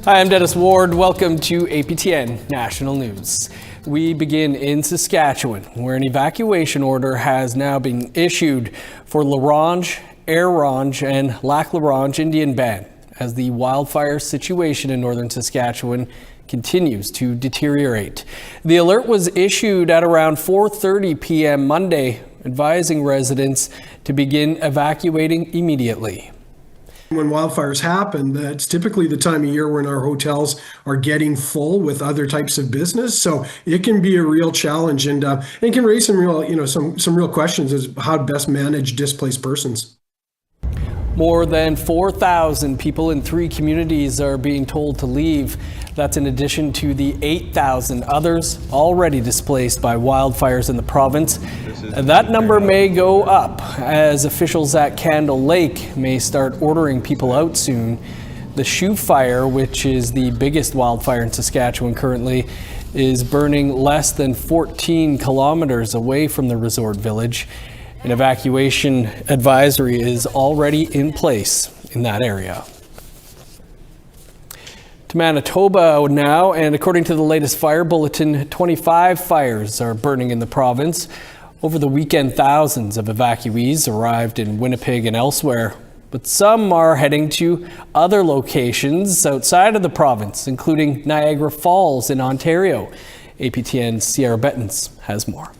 Hi, I'm Dennis Ward. Welcome to APTN National News. We begin in Saskatchewan, where an evacuation order has now been issued for Ronge, Ronge, and Lac La Ronge Indian Band as the wildfire situation in northern Saskatchewan continues to deteriorate. The alert was issued at around 4:30 p.m. Monday, advising residents to begin evacuating immediately. When wildfires happen, that's typically the time of year when our hotels are getting full with other types of business. So it can be a real challenge, and it can raise some real, some real questions as how to best manage displaced persons. More than 4,000 people in 3 communities are being told to leave. That's in addition to the 8,000 others already displaced by wildfires in the province. That number may go up as officials at Candle Lake may start ordering people out soon. The Shoe Fire, which is the biggest wildfire in Saskatchewan currently, is burning less than 14 kilometers away from the resort village. An evacuation advisory is already in place in that area. To Manitoba now, and according to the latest fire bulletin, 25 fires are burning in the province. Over the weekend, thousands of evacuees arrived in Winnipeg and elsewhere, but some are heading to other locations outside of the province, including Niagara Falls in Ontario. APTN's Sierra Bettens has more.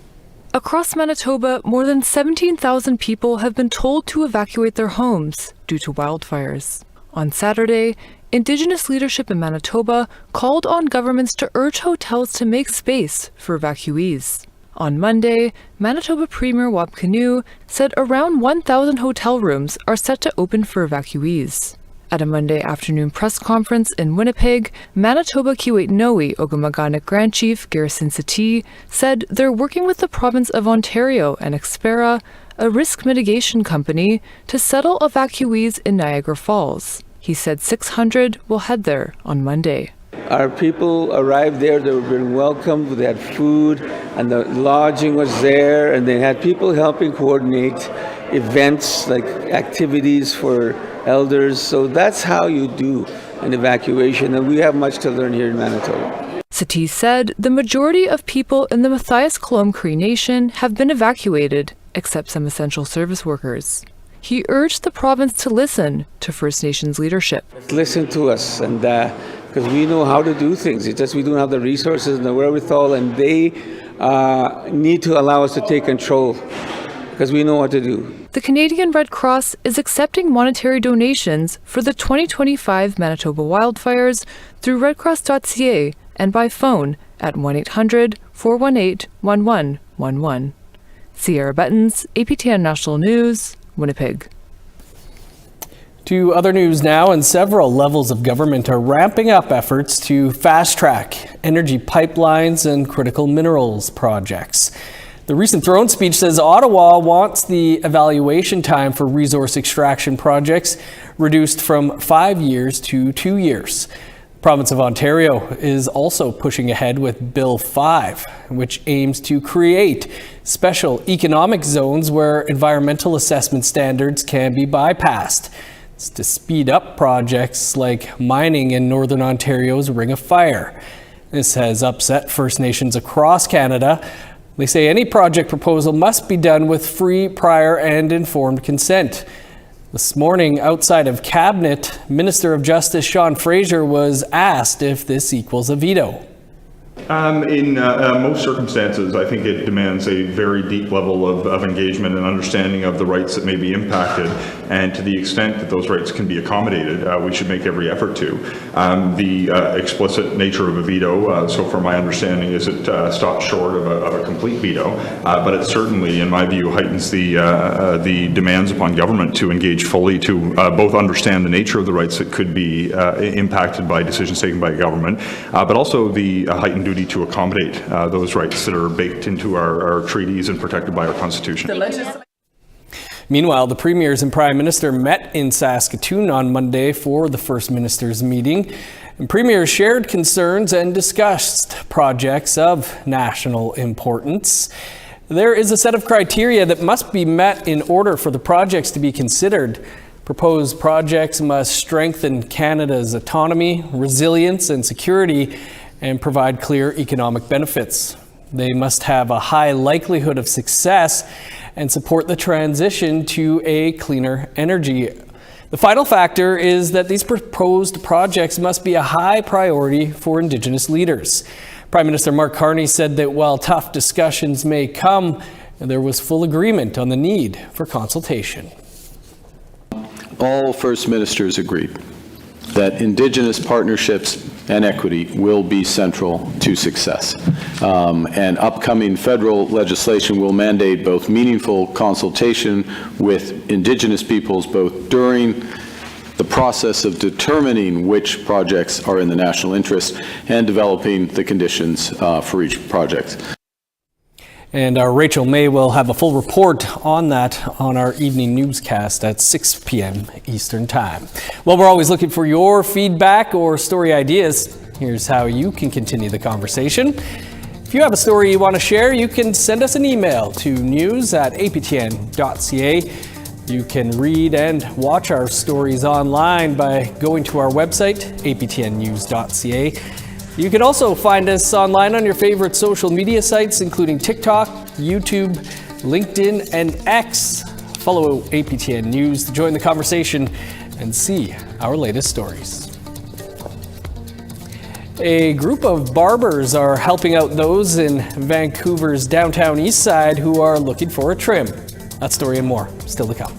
Across Manitoba, more than 17,000 people have been told to evacuate their homes due to wildfires. On Saturday, Indigenous leadership in Manitoba called on governments to urge hotels to make space for evacuees. On Monday, Manitoba Premier Wab Kinew said around 1,000 hotel rooms are set to open for evacuees. At a Monday afternoon press conference in Winnipeg, Manitoba Kiiwetinowi Ogamaganik Grand Chief Garrison Settee said they're working with the province of Ontario and Expera, a risk mitigation company, to settle evacuees in Niagara Falls. He said 600 will head there on Monday. Our people arrived there, they were being welcomed, they had food, and the lodging was there, and they had people helping coordinate events like activities for elders. So that's how you do an evacuation, and we have much to learn here in Manitoba. Settee said the majority of people in the Matthias Cologne Cree Nation have been evacuated, except some essential service workers. He urged the province to listen to First Nations leadership. Listen to us, and because we know how to do things. It's just we don't have the resources and the wherewithal, and they need to allow us to take control because we know what to do. The Canadian Red Cross is accepting monetary donations for the 2025 Manitoba wildfires through redcross.ca and by phone at 1-800-418-1111. Sierra Bettens, APTN National News, Winnipeg. To other news now, and several levels of government are ramping up efforts to fast-track energy pipelines and critical minerals projects. The recent throne speech says Ottawa wants the evaluation time for resource extraction projects reduced from 5 years to 2 years. The province of Ontario is also pushing ahead with Bill 5, which aims to create special economic zones where environmental assessment standards can be bypassed. It's to speed up projects like mining in Northern Ontario's Ring of Fire. This has upset First Nations across Canada. They say any project proposal must be done with free, prior, and informed consent. This morning, outside of Cabinet, Minister of Justice Sean Fraser was asked if this equals a veto. In most circumstances, I think it demands a very deep level of engagement and understanding of the rights that may be impacted, and to the extent that those rights can be accommodated, we should make every effort to. The explicit nature of a veto, so far my understanding is it stops short of a complete veto, but it certainly, in my view, heightens the demands upon government to engage fully to both understand the nature of the rights that could be impacted by decisions taken by government, but also the heightened duty to accommodate those rights that are baked into our treaties and protected by our Constitution. Meanwhile, the Premiers and Prime Minister met in Saskatoon on Monday for the First Minister's meeting. And Premiers shared concerns and discussed projects of national importance. There is a set of criteria that must be met in order for the projects to be considered. Proposed projects must strengthen Canada's autonomy, resilience, and security and provide clear economic benefits. They must have a high likelihood of success and support the transition to a cleaner energy. The final factor is that these proposed projects must be a high priority for Indigenous leaders. Prime Minister Mark Carney said that while tough discussions may come, there was full agreement on the need for consultation. All First Ministers agreed that Indigenous partnerships and equity will be central to success. And upcoming federal legislation will mandate both meaningful consultation with Indigenous peoples, both during the process of determining which projects are in the national interest and developing the conditions for each project. And our Rachel May will have a full report on that on our evening newscast at 6 p.m. Eastern Time. Well, we're always looking for your feedback or story ideas. Here's how you can continue the conversation. If you have a story you want to share, you can send us an email to news@aptn.ca. You can read and watch our stories online by going to our website, aptnnews.ca. You can also find us online on your favorite social media sites, including TikTok, YouTube, LinkedIn, and X. Follow APTN News to join the conversation and see our latest stories. A group of barbers are helping out those in Vancouver's downtown east side who are looking for a trim. That story and more still to come.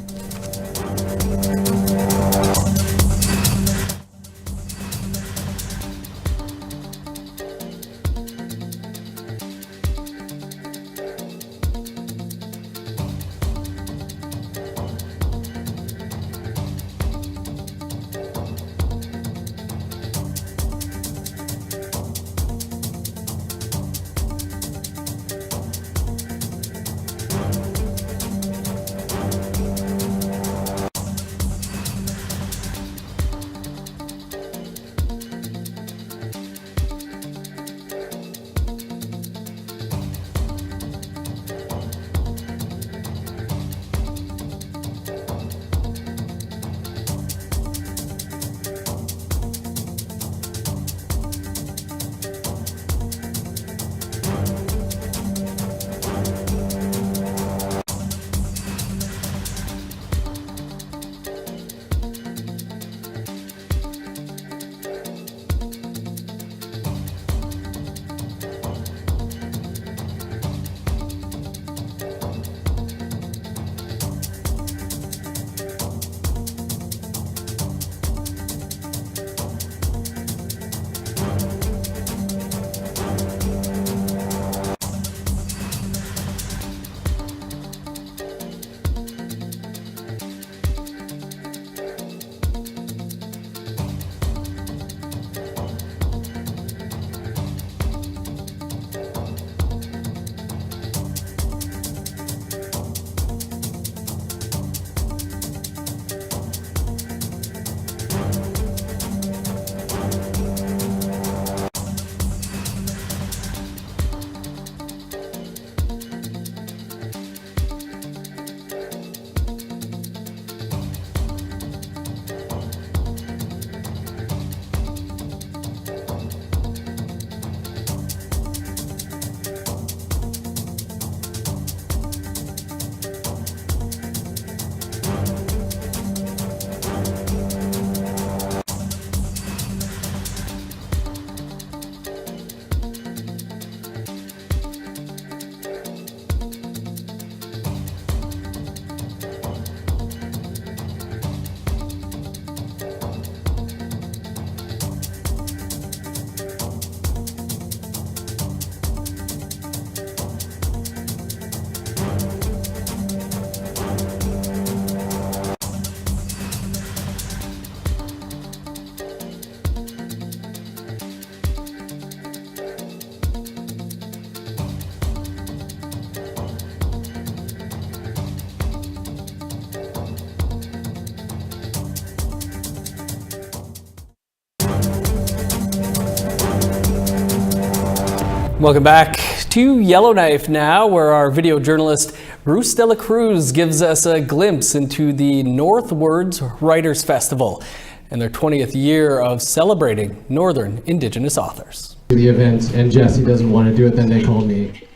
Welcome back to Yellowknife now, where our video journalist Bruce De La Cruz gives us a glimpse into the NorthWords Writers Festival and their 20th year of celebrating Northern Indigenous authors. The event, and Jesse doesn't want to do it, then they call me.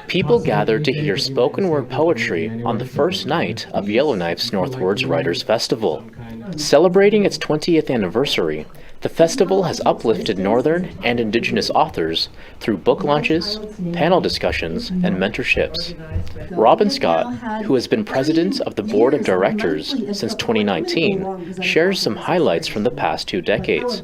People gathered to hear spoken word poetry on the first night of Yellowknife's NorthWords Writers Festival. Celebrating its 20th anniversary, the festival has uplifted Northern and Indigenous authors through book launches, panel discussions, and mentorships. Robin Scott, who has been president of the board of directors since 2019, shares some highlights from the past 2 decades.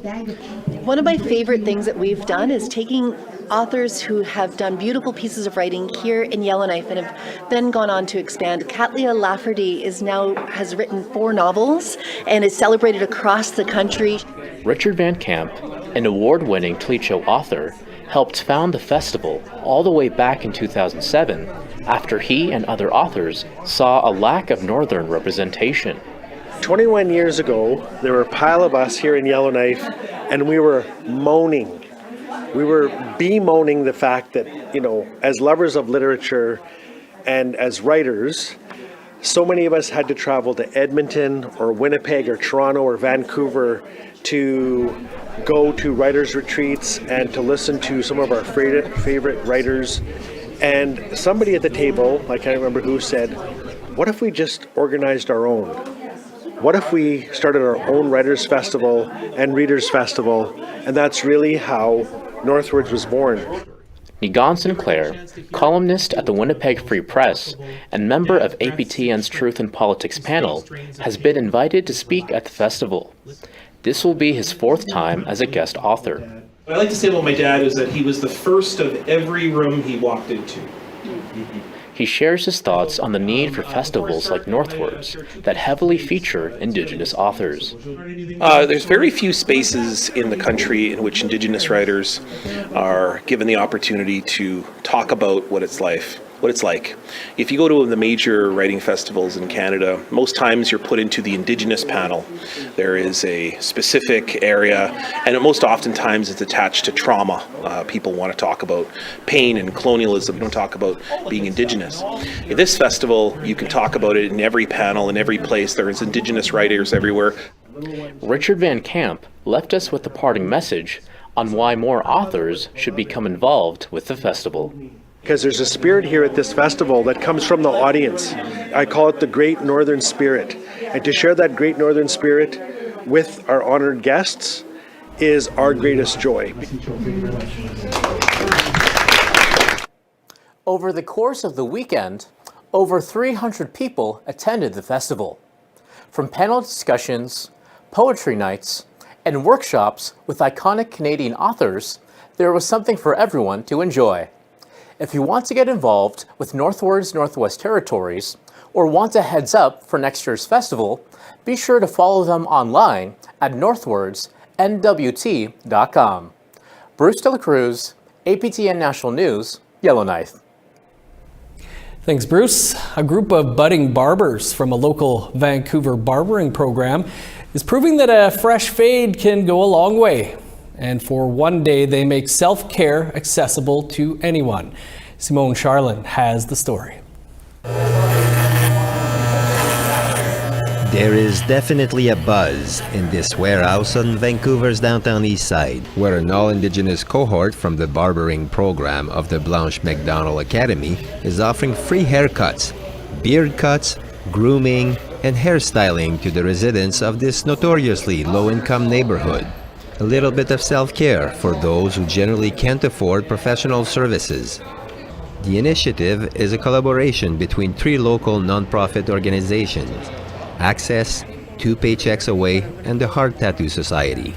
One of my favorite things that we've done is taking authors who have done beautiful pieces of writing here in Yellowknife and have then gone on to expand. Cattleya Lafferty has written 4 novels and is celebrated across the country. Richard Van Camp, an award-winning Tlicho author, helped found the festival all the way back in 2007 after he and other authors saw a lack of Northern representation. 21 years ago, there were a pile of us here in Yellowknife, and we were moaning. We were bemoaning the fact that, as lovers of literature and as writers, so many of us had to travel to Edmonton or Winnipeg or Toronto or Vancouver to go to writers' retreats and to listen to some of our favorite writers. And somebody at the table, I can't remember who, said, what if we just organized our own? What if we started our own Writers' Festival and Readers' Festival? And that's really how NorthWords was born. Nigan Sinclair, columnist at the Winnipeg Free Press and member of APTN's Truth and Politics panel, has been invited to speak at the festival. This will be his 4th time as a guest author. What I like to say about my dad is that he was the first of every room he walked into. He shares his thoughts on the need for festivals like NorthWords that heavily feature Indigenous authors. There's very few spaces in the country in which Indigenous writers are given the opportunity to talk about what it's like. If you go to the major writing festivals in Canada, most times you're put into the Indigenous panel. There is a specific area, and most oftentimes it's attached to trauma. People want to talk about pain and colonialism. They don't talk about being Indigenous. In this festival, you can talk about it in every panel, in every place. There is Indigenous writers everywhere. Richard Van Camp left us with the parting message on why more authors should become involved with the festival. Because there's a spirit here at this festival that comes from the audience. I call it the Great Northern Spirit. And to share that Great Northern Spirit with our honored guests is our greatest joy. Over the course of the weekend, over 300 people attended the festival. From panel discussions, poetry nights, and workshops with iconic Canadian authors, there was something for everyone to enjoy. If you want to get involved with NorthWords Northwest Territories or want a heads up for next year's festival, be sure to follow them online at northwordsnwt.com. Bruce De La Cruz, APTN National News, Yellowknife. Thanks, Bruce. A group of budding barbers from a local Vancouver barbering program is proving that a fresh fade can go a long way. And for one day, they make self-care accessible to anyone. Simone Charlin has the story. There is definitely a buzz in this warehouse on Vancouver's downtown east side, where an all-Indigenous cohort from the barbering program of the Blanche McDonald Academy is offering free haircuts, beard cuts, grooming, and hairstyling to the residents of this notoriously low-income neighborhood. A little bit of self-care for those who generally can't afford professional services. The initiative is a collaboration between 3 local nonprofit organizations: Access, 2 Paychecks Away, and the Heart Tattoo Society.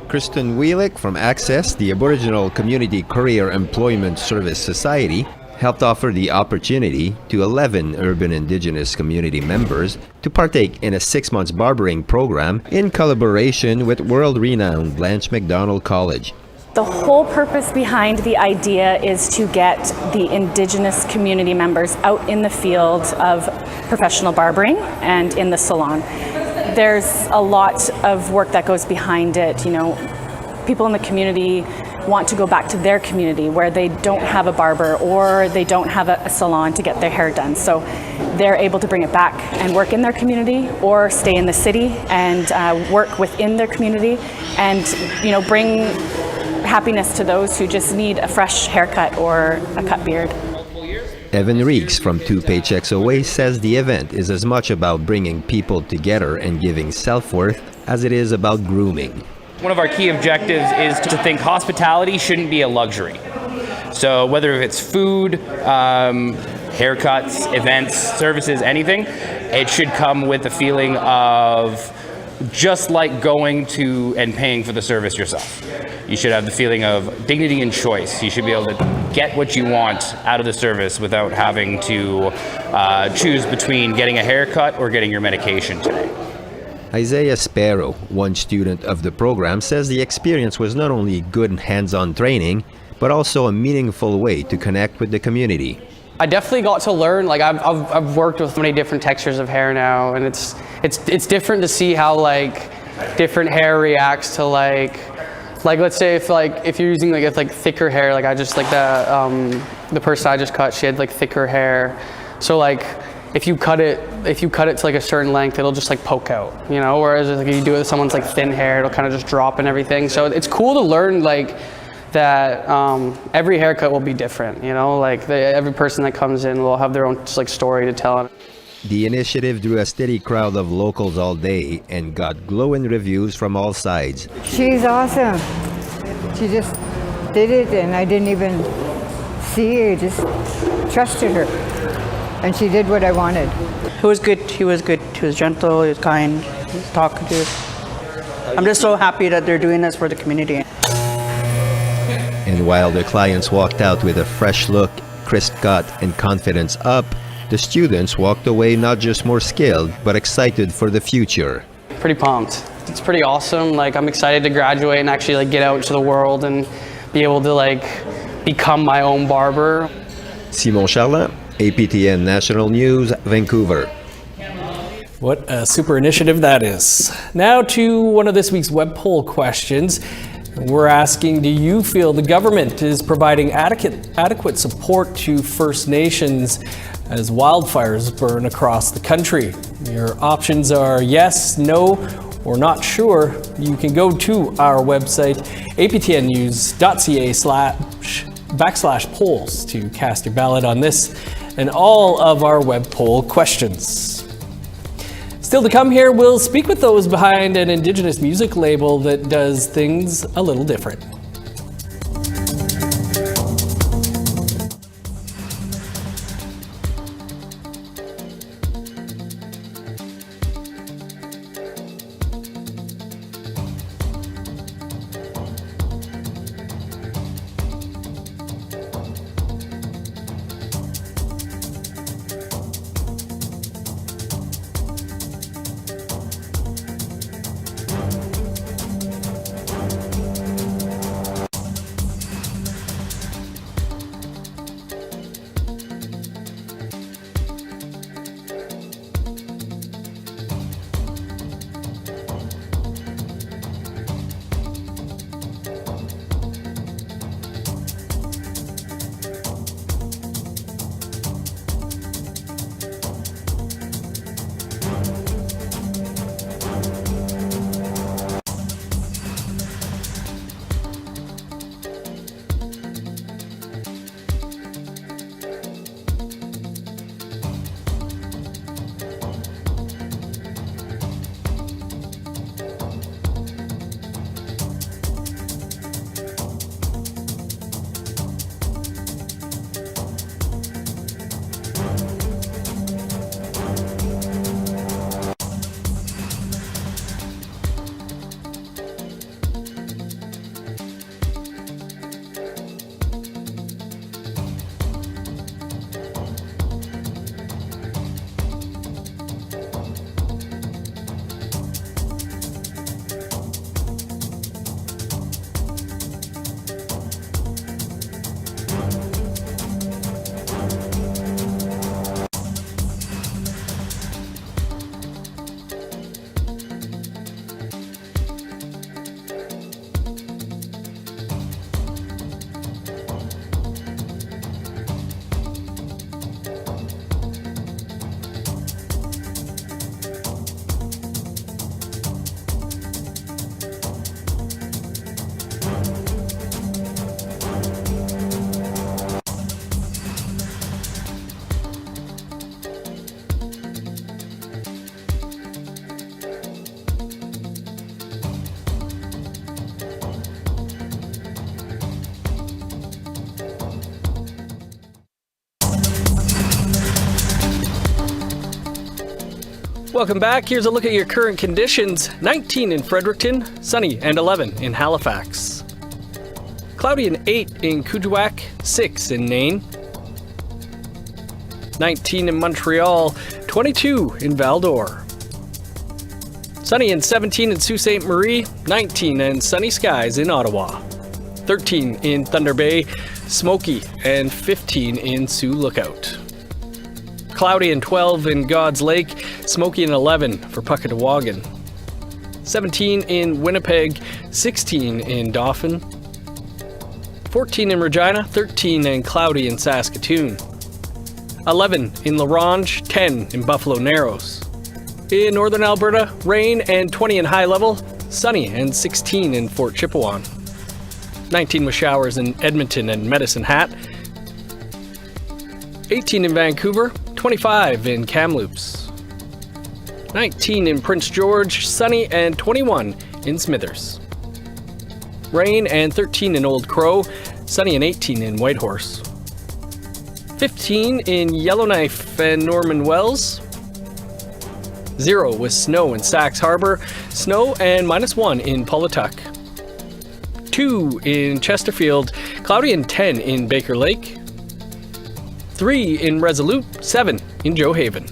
Kristen Wheelick from Access, the Aboriginal Community Career Employment Service Society, helped offer the opportunity to 11 urban Indigenous community members to partake in a 6-month barbering program in collaboration with world-renowned Blanche McDonald College. The whole purpose behind the idea is to get the Indigenous community members out in the field of professional barbering and in the salon. There's a lot of work that goes behind it. People in the community want to go back to their community where they don't have a barber or they don't have a salon to get their hair done. So they're able to bring it back and work in their community or stay in the city and work within their community and, you know, bring happiness to those who just need a fresh haircut or a cut beard. Evan Reeks from Two Paychecks Away says the event is as much about bringing people together and giving self-worth as it is about grooming. One of our key objectives is to think hospitality shouldn't be a luxury. So whether it's food, haircuts, events, services, anything, it should come with the feeling of just like going to and paying for the service yourself. You should have the feeling of dignity and choice. You should be able to get what you want out of the service without having to choose between getting a haircut or getting your medication today. Isaiah Sparrow, one student of the program, says the experience was not only good hands-on training, but also a meaningful way to connect with the community. I definitely got to learn. Like I've worked with many different textures of hair now, and it's different to see how like different hair reacts to like let's say if you're using like thicker hair, like I just like the person I just cut, she had like thicker hair, so like if you cut it to like a certain length, it'll just like poke out, you know. Whereas like if you do it with someone's like thin hair, it'll kind of just drop and everything. So it's cool to learn like that every haircut will be different, you know, like every person that comes in will have their own just, like story to tell. The initiative drew a steady crowd of locals all day and got glowing reviews from all sides. She's awesome. She just did it and I didn't even see her, just trusted her. And she did what I wanted. It was good. He was good. He was gentle, he was kind, he was talkative. I'm just so happy that they're doing this for the community. And while the clients walked out with a fresh look, crisp cut, and confidence up, the students walked away not just more skilled, but excited for the future. Pretty pumped. It's pretty awesome. Like I'm excited to graduate and actually like get out into the world and be able to like become my own barber. Simon Charland, APTN National News, Vancouver. What a super initiative that is. Now to one of this week's web poll questions. We're asking, do you feel the government is providing adequate support to First Nations as wildfires burn across the country? Your options are yes, no, or not sure. You can go to our website, aptnnews.ca/polls to cast your ballot on this and all of our web poll questions. Still to come here, we'll speak with those behind an Indigenous music label that does things a little different. Welcome back. Here's a look at your current conditions. 19 in Fredericton, sunny, and 11 in Halifax. Cloudy and 8 in Kuujjuaq, 6 in Nain. 19 in Montreal, 22 in Val-d'Or. Sunny and 17 in Sault Ste. Marie, 19 and sunny skies in Ottawa. 13 in Thunder Bay, smoky, and 15 in Sioux Lookout. Cloudy and 12 in God's Lake, smoky and 11 for Puckatawagan. 17 in Winnipeg, 16 in Dauphin. 14 in Regina, 13 and cloudy in Saskatoon. 11 in La Ronge, 10 in Buffalo Narrows. In northern Alberta, rain and 20 in High Level, sunny and 16 in Fort Chipewyan. 19 with showers in Edmonton and Medicine Hat. 18 in Vancouver, 25 in Kamloops. 19 in Prince George, sunny, and 21 in Smithers. Rain and 13 in Old Crow, sunny and 18 in Whitehorse. 15 in Yellowknife and Norman Wells. 0 with snow in Sax Harbor, snow and -1 in Pawlatuck. 2 in Chesterfield, cloudy and 10 in Baker Lake. 3 in Resolute, 7 in Joe Haven.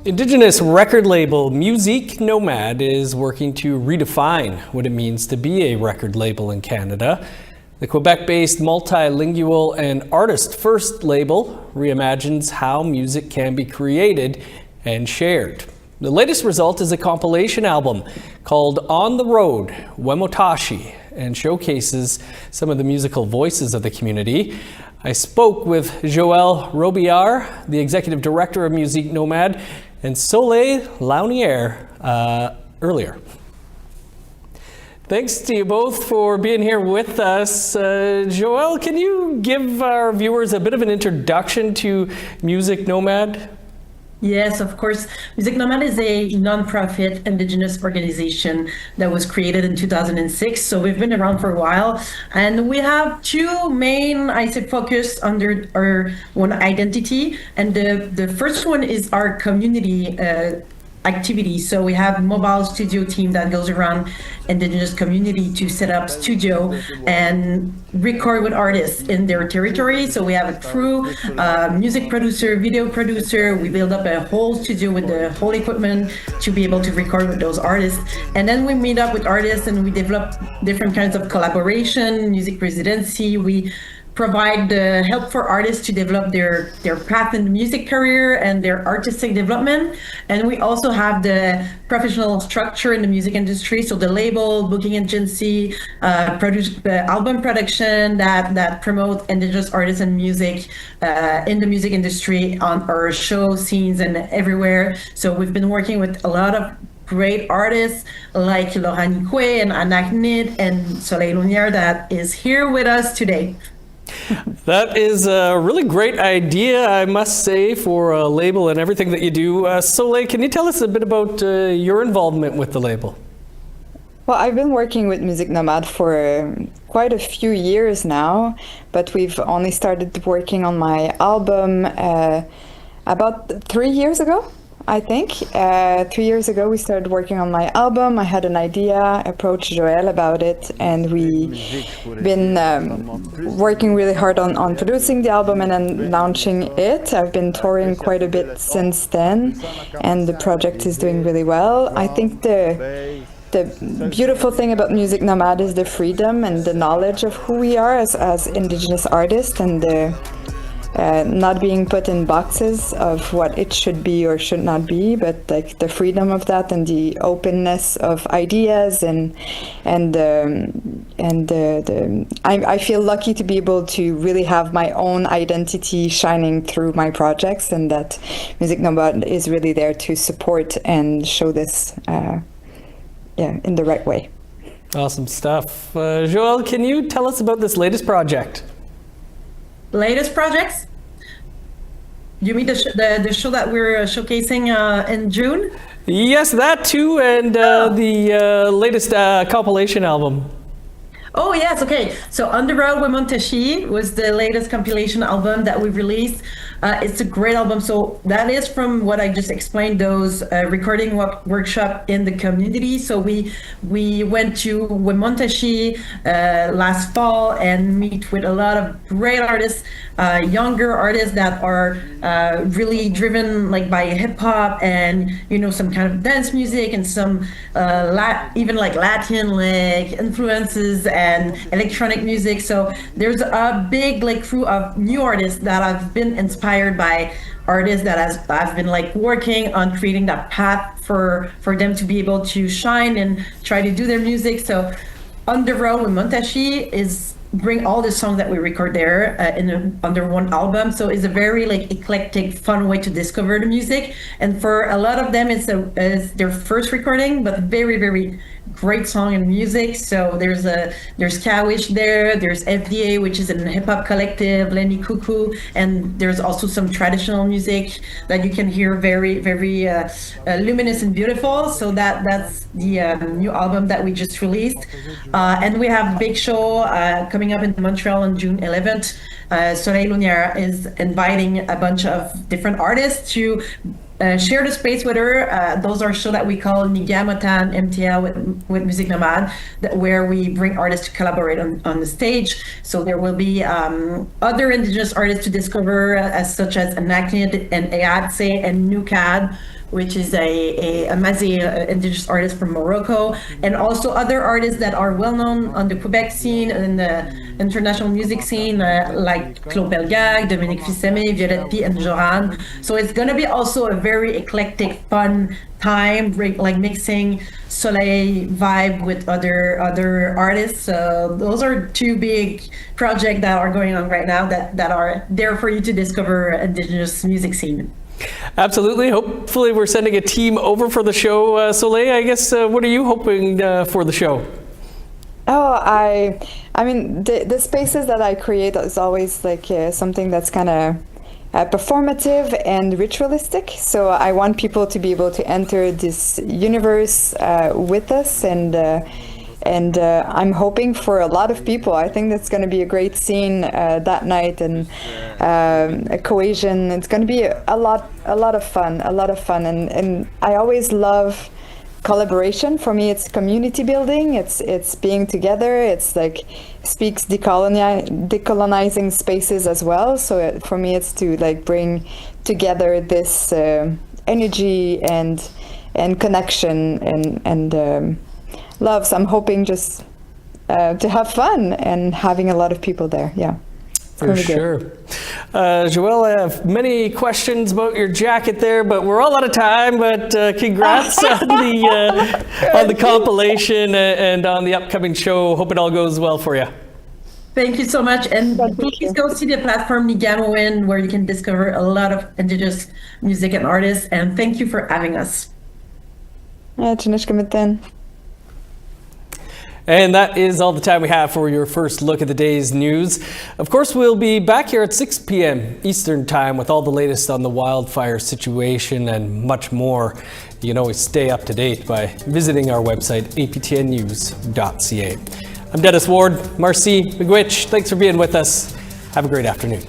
Indigenous record label Musique Nomad is working to redefine what it means to be a record label in Canada. The Quebec-based multilingual and artist-first label reimagines how music can be created and shared. The latest result is a compilation album called On the Road, Wemotashi, and showcases some of the musical voices of the community. I spoke with Joël Robillard, the executive director of Musique Nomad, and Soleil Launière earlier. Thanks to you both for being here with us. Joël, can you give our viewers a bit of an introduction to Musique Nomad? Yes, of course. Musique Nomad is a non-profit Indigenous organization that was created in 2006. So we've been around for a while, and we have two main, focus under our one identity. And the first one is our community activity. So we have a mobile studio team that goes around Indigenous community to set up studio and record with artists in their territory. So we have a crew, music producer, video producer. We build up a whole studio with the whole equipment to be able to record with those artists. And then we meet up with artists and we develop different kinds of collaboration, music residency. We provide the help for artists to develop their path in the music career and their artistic development. And we also have the professional structure in the music industry, so the label, booking agency, album production that promote Indigenous artists and music in the music industry on our show scenes and everywhere. So we've been working with a lot of great artists like Laura Nicoué and Anak Nid and Soleil Launière that is here with us today. That is a really great idea, I must say, for a label and everything that you do. Soleil, can you tell us a bit about your involvement with the label? Well, I've been working with Musique Nomad for quite a few years now, but we've only started working on my album about 3 years ago. I think 3 years ago we started working on my album. I had an idea, approached Joël about it, and we've been working really hard on producing the album and then launching it. I've been touring quite a bit since then, and the project is doing really well. I think the beautiful thing about Musique Nomad is the freedom and the knowledge of who we are as Indigenous artists, and the not being put in boxes of what it should be or should not be, but like the freedom of that and the openness of ideas I feel lucky to be able to really have my own identity shining through my projects, and that Musique Nomad is really there to support and show this in the right way. Awesome stuff. Joël, can you tell us about this latest project? Latest projects? You mean the show that we're showcasing in June? Yes, that too, and the latest compilation album. Oh yes, okay. So On the Road with Montashi was the latest compilation album that we've released. It's a great album. So that is from what I just explained, those recording workshop in the community. So we went to Montashi last fall and meet with a lot of great artists, younger artists that are really driven like by hip hop and some kind of dance music and some even like Latin like influences and electronic music. So there's a big like crew of new artists that have been inspired by artists that have been like working on creating that path for them to be able to shine and try to do their music. So On the Road with Montashi is bring all the songs that we record there under one album. So it's a very like eclectic, fun way to discover the music. And for a lot of them, it's their first recording, but very, very great song and music. So there's Kawish there, there's FDA, which is a hip hop collective, Lenny Cuckoo, and there's also some traditional music that you can hear very, very luminous and beautiful. So that's the new album that we just released. And we have a big show coming up in Montreal on June 11th. Soleil Lumière is inviting a bunch of different artists to share the space with her. Those are shows that we call Nigamotan MTL with Music Nomad, where we bring artists to collaborate on the stage. So there will be other Indigenous artists to discover, such as Anaknid and Ayadse and Nukad, which is a Amazigh Indigenous artist from Morocco, and also other artists that are well known on the Quebec scene and the international music scene, like Claude Belgag, Dominique Fils-Aimé, Violette P, and Joran. So it's going to be also a very eclectic, fun time, like mixing Soleil vibe with other artists. So those are two big projects that are going on right now that are there for you to discover Indigenous music scene. Absolutely. Hopefully we're sending a team over for the show. Soleil, I guess, what are you hoping for the show? Oh, I mean, the spaces that I create is always like something that's kind of performative and ritualistic. So I want people to be able to enter this universe with us, and I'm hoping for a lot of people. I think that's going to be a great scene that night, and a cohesion. It's going to be a lot of fun, and I always love collaboration. For me, it's community building. It's being together. It's like speaks decolonizing spaces as well. So for me, it's to like bring together this energy and connection and love. So I'm hoping just to have fun and having a lot of people there. Yeah. For sure. Joelle, I have many questions about your jacket there, but we're all out of time. But congrats on the compilation and on the upcoming show. Hope it all goes well for you. Thank you so much. And please go see the platform Nigamoin, where you can discover a lot of Indigenous music and artists. And thank you for having us. And that is all the time we have for your first look at the day's news. Of course, we'll be back here at 6 p.m. Eastern Time with all the latest on the wildfire situation and much more. You can always stay up to date by visiting our website, aptnnews.ca. I'm Dennis Ward. Marcy McGuitch, thanks for being with us. Have a great afternoon.